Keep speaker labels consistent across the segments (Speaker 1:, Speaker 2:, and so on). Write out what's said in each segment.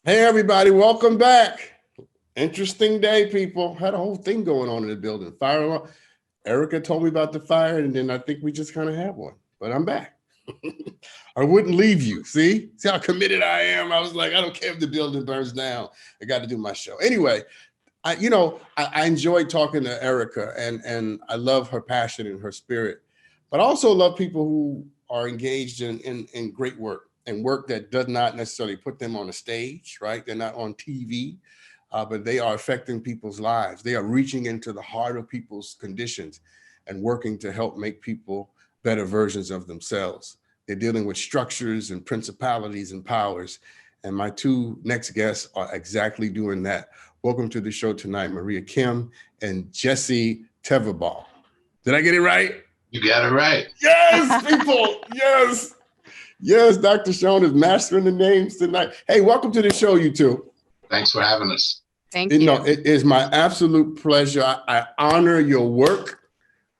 Speaker 1: Hey, everybody, welcome back. Interesting day, people. Had a whole thing going on in the building. Fire alarm. Erica told me about the fire, and then I think we just kind of had one, but I'm back. I wouldn't leave you. See how committed I am. I was like, I don't care if the building burns down. I got to do my show. Anyway, I enjoyed talking to Erica, and I love her passion and her spirit, but I also love people who are engaged in great work and work that does not necessarily put them on a stage, right? They're not on TV, but they are affecting people's lives. They are reaching into the heart of people's conditions and working to help make people better versions of themselves. They're dealing with structures and principalities and powers. And my two next guests are exactly doing that. Welcome to the show tonight, Maria Kim and Jesse Teverbaugh. Did I get it right?
Speaker 2: You got it right.
Speaker 1: Yes, people. Yes. Yes, Dr. Sean is mastering the names tonight. Hey, welcome to the show, you two.
Speaker 2: Thanks for having us.
Speaker 3: Thank you.
Speaker 1: It is my absolute pleasure. I honor your work.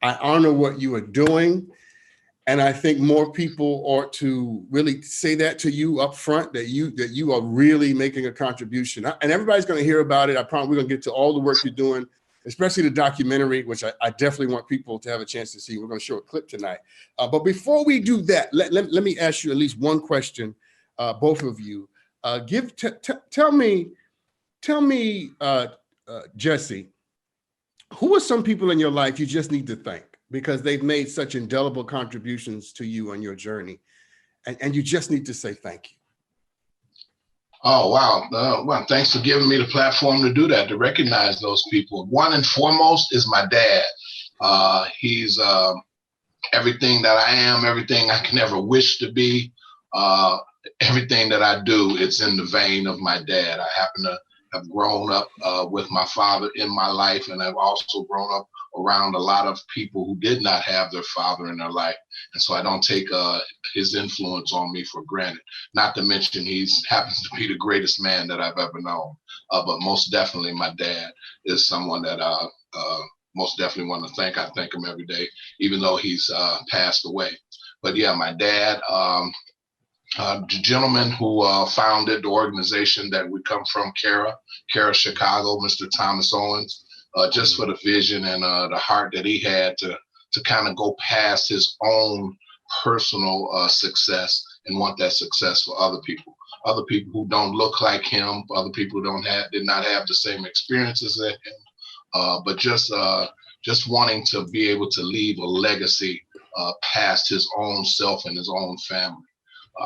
Speaker 1: I honor what you are doing. And I think more people ought to really say that to you up front, that you are really making a contribution. And everybody's going to hear about it. I promise we're going to get to all the work you're doing, especially the documentary, which I definitely want people to have a chance to see. We're going to show a clip tonight. But before we do that, let me ask you at least one question, both of you. Tell me, Jesse, who are some people in your life you just need to thank because they've made such indelible contributions to you on your journey, and you just need to say thank you?
Speaker 2: Oh, wow. Well, thanks for giving me the platform to do that, to recognize those people. One and foremost is my dad. He's everything that I am, everything I can ever wish to be, everything that I do, it's in the vein of my dad. I happen to have grown up with my father in my life, and I've also grown up around a lot of people who did not have their father in their life. And so I don't take his influence on me for granted. Not to mention he happens to be the greatest man that I've ever known. But most definitely my dad is someone that I most definitely want to thank. I thank him every day, even though he's passed away. But yeah, my dad, the gentleman who founded the organization that we come from, Cara Chicago, Mr. Thomas Owens, just for the vision and the heart that he had to kind of go past his own personal success and want that success for other people who don't look like him, other people who did not have the same experiences as him, but just wanting to be able to leave a legacy past his own self and his own family.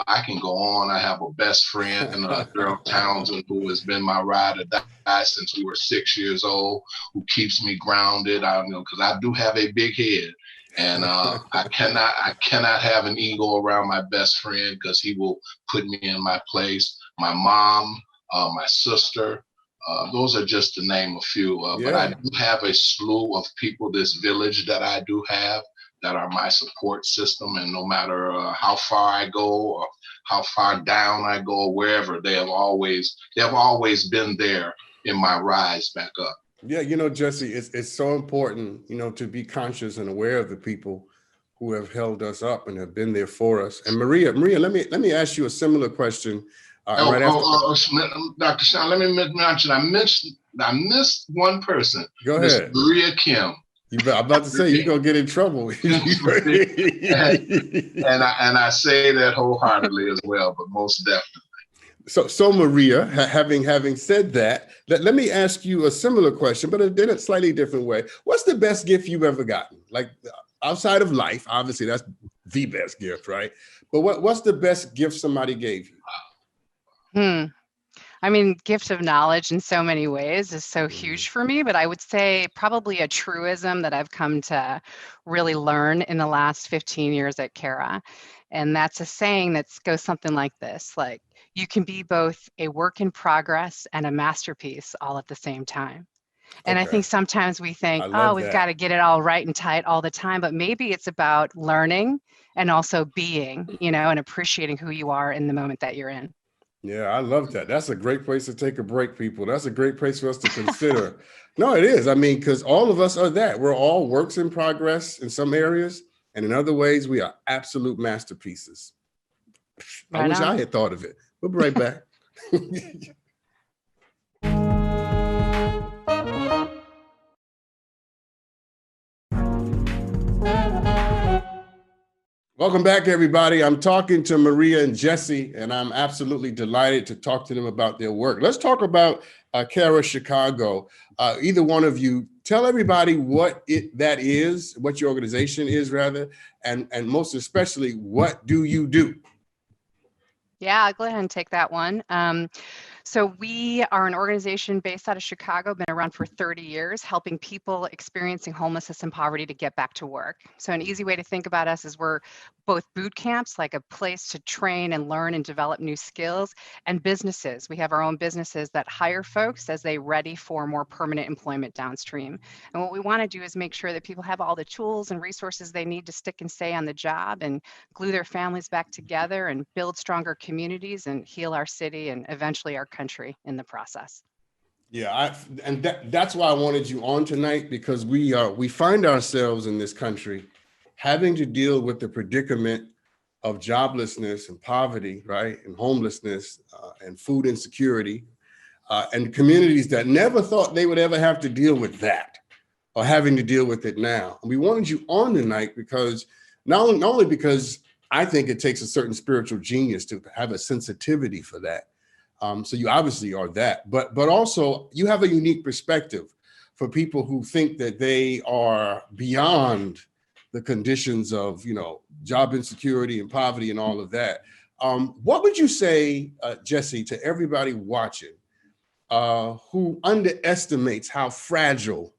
Speaker 2: I can go on. I have a best friend, Gerald Townsend, who has been my ride or die since we were 6 years old, who keeps me grounded. Because I do have a big head, and I cannot have an ego around my best friend because he will put me in my place. My mom, my sister, those are just to name a few. But I do have a slew of people, this village that I do have, that are my support system. And no matter how far I go or how far down I go or wherever, they have always been there in my rise back up.
Speaker 1: Yeah, Jesse, it's so important, to be conscious and aware of the people who have held us up and have been there for us. And Maria, let me ask you a similar question.
Speaker 2: Dr. Sean, let me mention, I missed one person.
Speaker 1: Go ahead.
Speaker 2: Maria Kim.
Speaker 1: I'm about to say, you're going to get in trouble.
Speaker 2: and I say that wholeheartedly as well, but most definitely.
Speaker 1: So Maria, having said that, let me ask you a similar question, but in a slightly different way. What's the best gift you've ever gotten? Like outside of life, obviously that's the best gift, right? But what's the best gift somebody gave you?
Speaker 3: I mean, gift of knowledge in so many ways is so huge for me, but I would say probably a truism that I've come to really learn in the last 15 years at Cara. And that's a saying that goes something like this, like, you can be both a work in progress and a masterpiece all at the same time. And I think sometimes we think, we've got to get it all right and tight all the time, but maybe it's about learning and also being, and appreciating who you are in the moment that you're in.
Speaker 1: Yeah, I love that. That's a great place to take a break, people. That's a great place for us to consider. No, it is. I mean, because all of us are that. We're all works in progress in some areas, and in other ways, we are absolute masterpieces. I wish I had thought of it. We'll be right back. Welcome back, everybody. I'm talking to Maria and Jesse, and I'm absolutely delighted to talk to them about their work. Let's talk about Cara Chicago. Either one of you, tell everybody what that is, what your organization is, rather, and most especially, what do you do?
Speaker 3: Yeah, I'll go ahead and take that one. So we are an organization based out of Chicago, been around for 30 years, helping people experiencing homelessness and poverty to get back to work. So an easy way to think about us is we're both boot camps, like a place to train and learn and develop new skills, and businesses. We have our own businesses that hire folks as they ready for more permanent employment downstream. And what we want to do is make sure that people have all the tools and resources they need to stick and stay on the job and glue their families back together and build stronger communities and heal our city and eventually our country in the process.
Speaker 1: Yeah, that's why I wanted you on tonight, because we find ourselves in this country having to deal with the predicament of joblessness and poverty, right, and homelessness and food insecurity, and communities that never thought they would ever have to deal with that are having to deal with it now. And we wanted you on tonight because not only because I think it takes a certain spiritual genius to have a sensitivity for that. So you obviously are that, but also you have a unique perspective for people who think that they are beyond the conditions of, job insecurity and poverty and all of that. What would you say, Jesse, to everybody watching who underestimates how fragile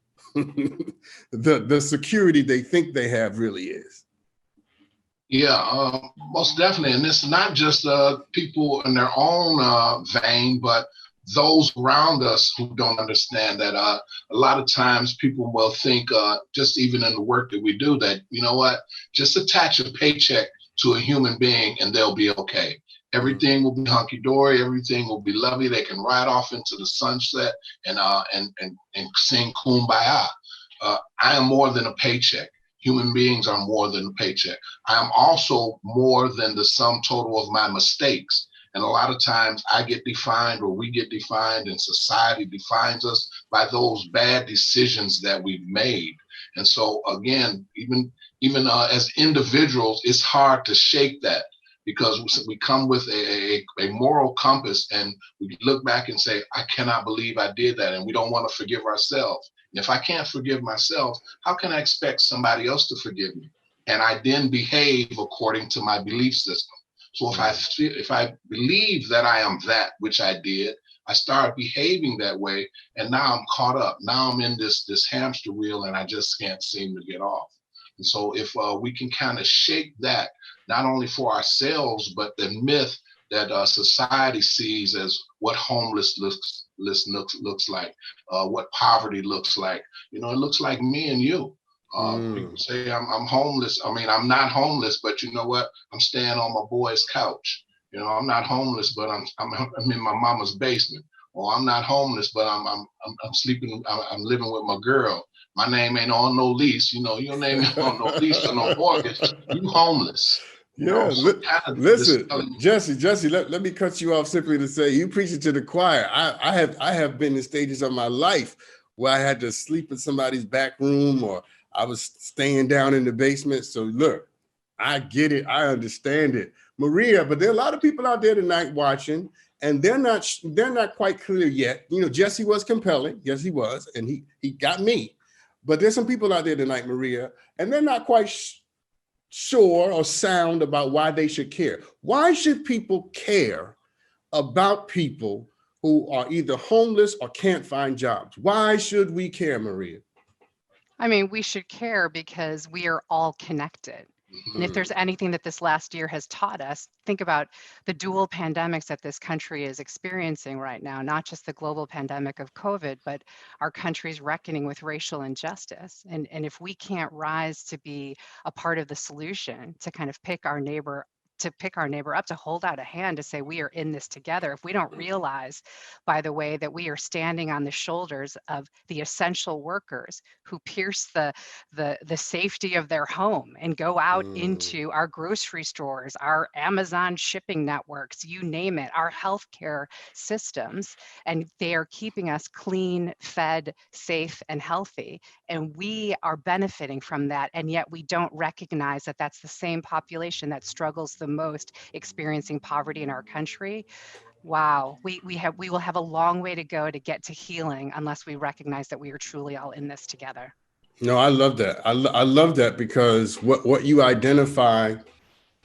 Speaker 1: the security they think they have really is?
Speaker 2: Yeah, most definitely. And it's not just people in their own vein, but those around us who don't understand that a lot of times people will think, just even in the work that we do, that, you know what, just attach a paycheck to a human being and they'll be okay. Everything will be hunky-dory. Everything will be lovely. They can ride off into the sunset and sing Kumbaya. I am more than a paycheck. Human beings are more than a paycheck. I am also more than the sum total of my mistakes. And a lot of times I get defined, or we get defined, and society defines us by those bad decisions that we've made. And so again, even as individuals, it's hard to shake that, because we come with a moral compass and we look back and say, I cannot believe I did that. And we don't want to forgive ourselves. If I can't forgive myself, how can I expect somebody else to forgive me? And I then behave according to my belief system. So if I believe that I am that which I did, I start behaving that way, and now I'm caught up. Now I'm in this hamster wheel, and I just can't seem to get off. And so if we can kind of shake that, not only for ourselves, but the myth that society sees as what homeless looks like, what poverty looks like. It looks like me and you. People say I'm homeless. I mean, I'm not homeless, but you know what? I'm staying on my boy's couch. I'm not homeless, but I'm in my mama's basement. Or I'm not homeless, but I'm sleeping. I'm living with my girl. My name ain't on no lease. Your name ain't on no lease or no mortgage. You homeless.
Speaker 1: Yeah, listen, Jesse, let me cut you off simply to say you preach it to the choir. I have been in stages of my life where I had to sleep in somebody's back room, or I was staying down in the basement. So look, I get it. I understand it. Maria, but there are a lot of people out there tonight watching, and they're not quite clear yet. Jesse was compelling. Yes, he was. And he got me. But there's some people out there tonight, Maria, and they're not quite sure or sound about why they should care. Why should people care about people who are either homeless or can't find jobs? Why should we care, Maria?
Speaker 3: I mean, we should care because we are all connected. And if there's anything that this last year has taught us, think about the dual pandemics that this country is experiencing right now, not just the global pandemic of COVID, but our country's reckoning with racial injustice. And if we can't rise to be a part of the solution, to kind of pick our neighbor to pick our neighbor up, to hold out a hand, to say we are in this together. If we don't realize, by the way, that we are standing on the shoulders of the essential workers who pierce the safety of their home and go out into our grocery stores, our Amazon shipping networks, you name it, our healthcare systems, and they are keeping us clean, fed, safe, and healthy. And we are benefiting from that, and yet we don't recognize that that's the same population that struggles the most experiencing poverty in our country. Wow, we will have a long way to go to get to healing unless we recognize that we are truly all in this together.
Speaker 1: No, I love that. I love that, because what you identify,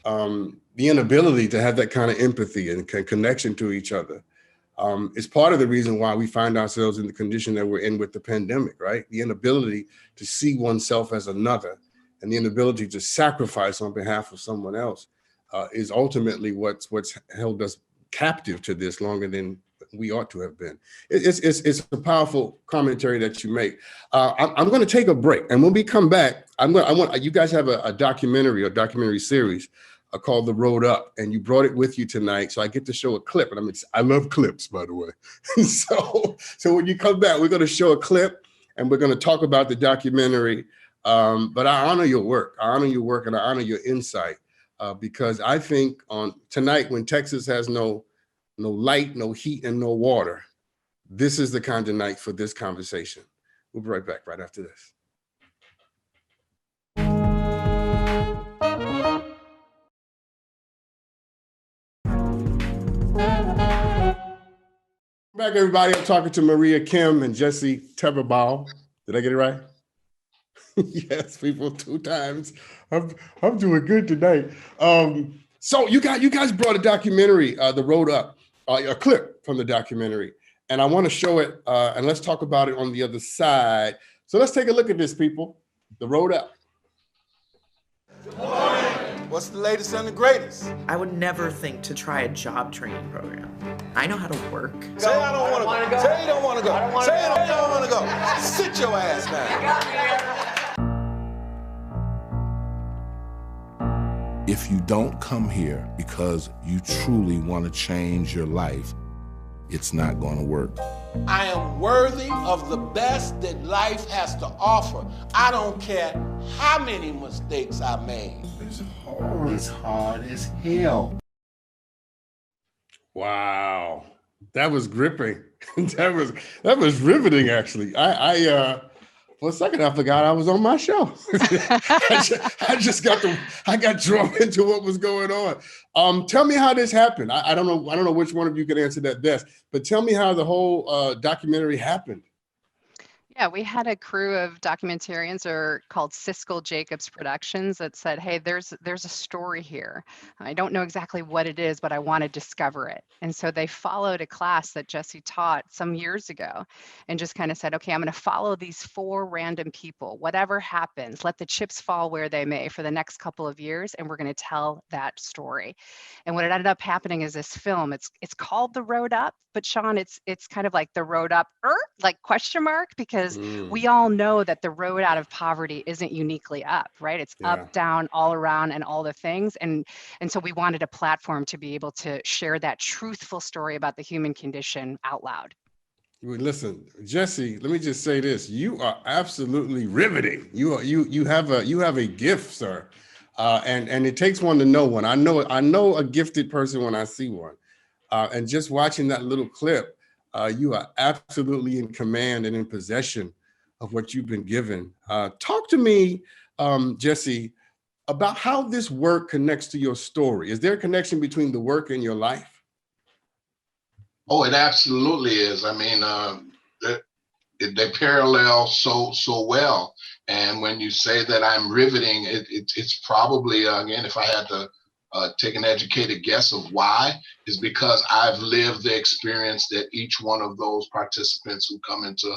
Speaker 1: the inability to have that kind of empathy and connection to each other, is part of the reason why we find ourselves in the condition that we're in with the pandemic, right? The inability to see oneself as another, and the inability to sacrifice on behalf of someone else, is ultimately what's held us captive to this longer than we ought to have been. It's a powerful commentary that you make. I'm going to take a break, and when we come back, I want you guys have a documentary series called The Road Up, and you brought it with you tonight, so I get to show a clip, and I love clips, by the way. so when you come back, we're going to show a clip, and we're going to talk about the documentary. But I honor your work. I honor your work, and I honor your insight, because I think on tonight, when Texas has no light, no heat, and no water, this is the kind of night for this conversation. We'll be right back right after this. Back, everybody. I'm talking to Maria Kim and Jesse Teverbaugh. Did I get it right? Yes, people, 2 times. I'm doing good tonight. So you guys brought a documentary, The Road Up, a clip from the documentary, and I want to show it, and let's talk about it on the other side. So let's take a look at this, people. The Road Up.
Speaker 4: Good morning. What's the latest and the greatest?
Speaker 5: I would never think to try a job training program. I know how to work.
Speaker 4: Say I don't want to go. Say you don't want to go. Say you don't want to go. Sit your ass down.
Speaker 6: If you don't come here because you truly want to change your life, it's not going to work.
Speaker 4: I am worthy of the best that life has to offer. I don't care how many mistakes I made.
Speaker 7: It's hard as hell.
Speaker 1: Wow, that was gripping. that was riveting, actually. I for a second I forgot I was on my show. I got drawn into what was going on. Tell me how this happened. I don't know which one of you could answer that best, but tell me how the whole documentary happened.
Speaker 3: Yeah, we had a crew of documentarians called Siskel Jacobs Productions that said, hey, there's a story here. I don't know exactly what it is, but I want to discover it. And so they followed a class that Jesse taught some years ago and just kind of said, okay, I'm going to follow these 4 random people. Whatever happens, let the chips fall where they may for the next couple of years, and we're going to tell that story. And what ended up happening is this film, it's called The Road Up, but Sean, it's kind of like the road up, like question mark, because we all know that the road out of poverty isn't uniquely up, right? It's up, down, all around, and all the things. And so we wanted a platform to be able to share that truthful story about the human condition out loud.
Speaker 1: Listen, Jesse, let me just say this. You are absolutely riveting. You have a gift, sir. And it takes one to know one. I know a gifted person when I see one. And just watching that little clip, you are absolutely in command and in possession of what you've been given. Talk to me, Jesse, about how this work connects to your story. Is there a connection between the work and your life?
Speaker 2: Oh, it absolutely is. I mean, they parallel so well. And when you say that I'm riveting, it's probably, again, if I had to take an educated guess of why, is because I've lived the experience that each one of those participants who come into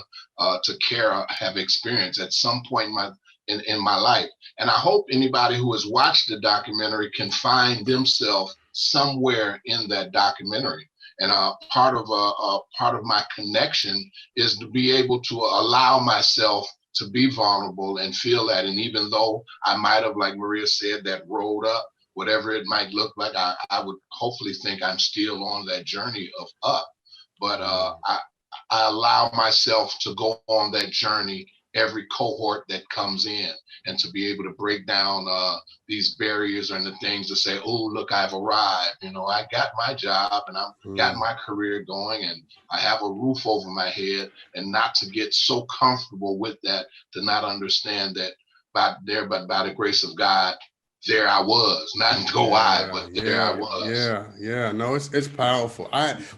Speaker 2: to Cara have experienced at some point in my life. And I hope anybody who has watched the documentary can find themselves somewhere in that documentary. And part of my connection is to be able to allow myself to be vulnerable and feel that. And even though I might have, like Maria said, that road up, whatever it might look like. I would hopefully think I'm still on that journey of up, but I allow myself to go on that journey every cohort that comes in, and to be able to break down these barriers and the things to say, oh, look, I've arrived. You know, I got my job and I've got my career going and I have a roof over my head, and not to get so comfortable with that, to not understand that by the grace of God, there I was, not go I, but there I was.
Speaker 1: Yeah. No, it's powerful.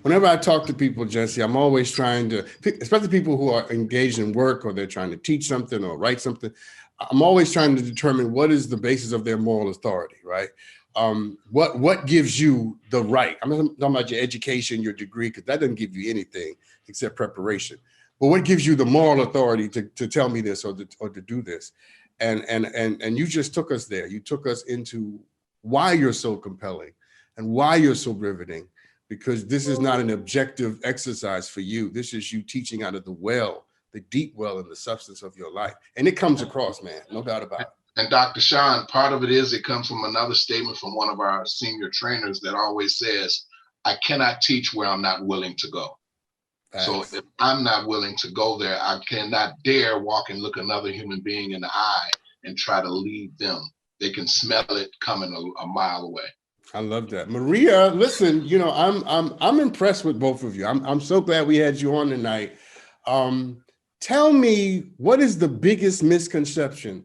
Speaker 1: Whenever I talk to people, Jesse, I'm always trying to, especially people who are engaged in work or they're trying to teach something or write something. I'm always trying to determine what is the basis of their moral authority, right? What gives you the right? I'm not talking about your education, your degree, because that doesn't give you anything except preparation. But what gives you the moral authority to tell me this or to do this? And you just took us there. You took us into why you're so compelling and why you're so riveting, because this is not an objective exercise for you. This is you teaching out of the well, the deep well in the substance of your life. And it comes across, man, no doubt about it.
Speaker 2: And Dr. Sean, part of it comes from another statement from one of our senior trainers that always says, I cannot teach where I'm not willing to go. Facts. So if I'm not willing to go there, I cannot dare walk and look another human being in the eye and try to lead them. They can smell it coming a mile away.
Speaker 1: I love that. Maria, listen, you know, I'm impressed with both of you. I'm so glad we had you on tonight. Tell me, what is the biggest misconception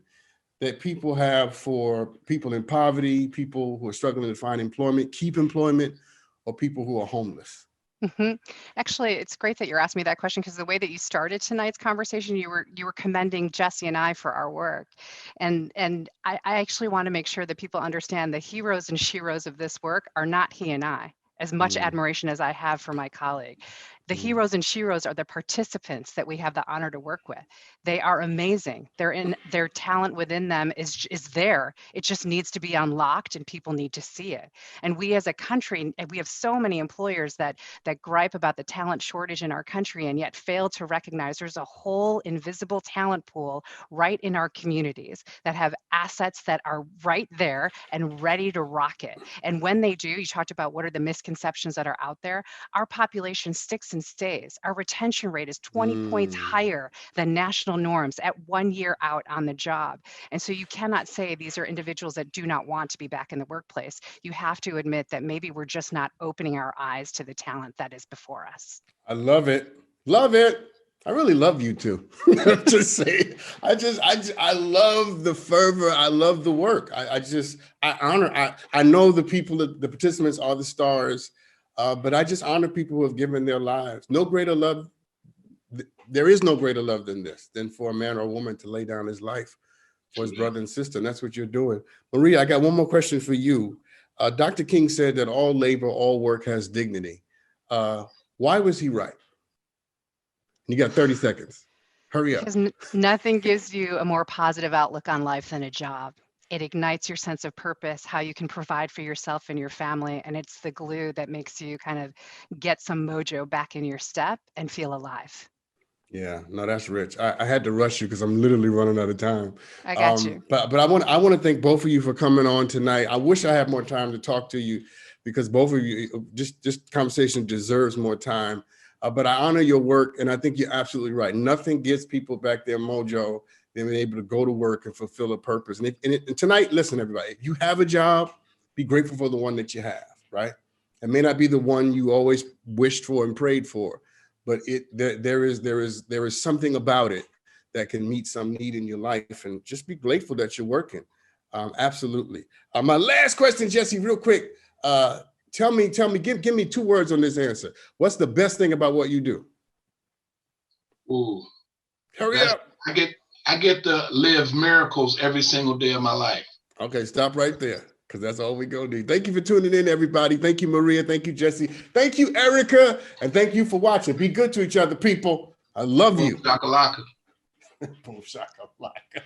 Speaker 1: that people have for people in poverty, people who are struggling to find employment, keep employment, or people who are homeless?
Speaker 3: Mm-hmm. Actually, it's great that you're asking me that question, because the way that you started tonight's conversation, you were commending Jesse and I for our work, and I actually want to make sure that people understand the heroes and sheroes of this work are not he and I. As much admiration as I have for my colleague, the heroes and sheroes are the participants that we have the honor to work with. They are amazing. Their talent within them is there. It just needs to be unlocked, and people need to see it. And we as a country, we have so many employers that gripe about the talent shortage in our country, and yet fail to recognize there's a whole invisible talent pool right in our communities that have assets that are right there and ready to rock it. And when they do, you talked about what are the misconceptions that are out there. Our population sticks and stays. Our retention rate is 20 points higher than national norms at 1 year out on the job. And so you cannot say these are individuals that do not want to be back in the workplace. You have to admit that maybe we're just not opening our eyes to the talent that is before us.
Speaker 1: I love it. Love it. I really love you too. Just saying. I love the fervor. I love the work. I know the people, the participants are the stars, but I just honor people who have given their lives. No greater love. There is no greater love than this, than for a man or a woman to lay down his life for his brother and sister. And that's what you're doing. Maria, I got one more question for you. Dr. King said that all labor, all work has dignity. Why was he right? You got 30 seconds. Hurry up.
Speaker 3: Because nothing gives you a more positive outlook on life than a job. It ignites your sense of purpose, how you can provide for yourself and your family. And it's the glue that makes you kind of get some mojo back in your step and feel alive.
Speaker 1: Yeah, no, that's rich. I had to rush you because I'm literally running out of time.
Speaker 3: I got you.
Speaker 1: But I want to thank both of you for coming on tonight. I wish I had more time to talk to you, because both of you, just conversation deserves more time. But I honor your work, and I think you're absolutely right. Nothing gets people back their mojo than being able to go to work and fulfill a purpose. And tonight, listen, everybody, if you have a job, be grateful for the one that you have, right? It may not be the one you always wished for and prayed for, but there is something about it that can meet some need in your life, and just be grateful that you're working. Absolutely. My last question, Jesse, real quick. Tell me, give me 2 words on this answer. What's the best thing about what you do?
Speaker 2: Ooh,
Speaker 1: hurry up.
Speaker 2: I get to live miracles every single day of my life.
Speaker 1: Okay, stop right there, because that's all we gonna do. Thank you for tuning in, everybody. Thank you, Maria. Thank you, Jesse. Thank you, Erica. And thank you for watching. Be good to each other, people. I love you.
Speaker 2: Boom shakalaka.
Speaker 1: Boom shakalaka.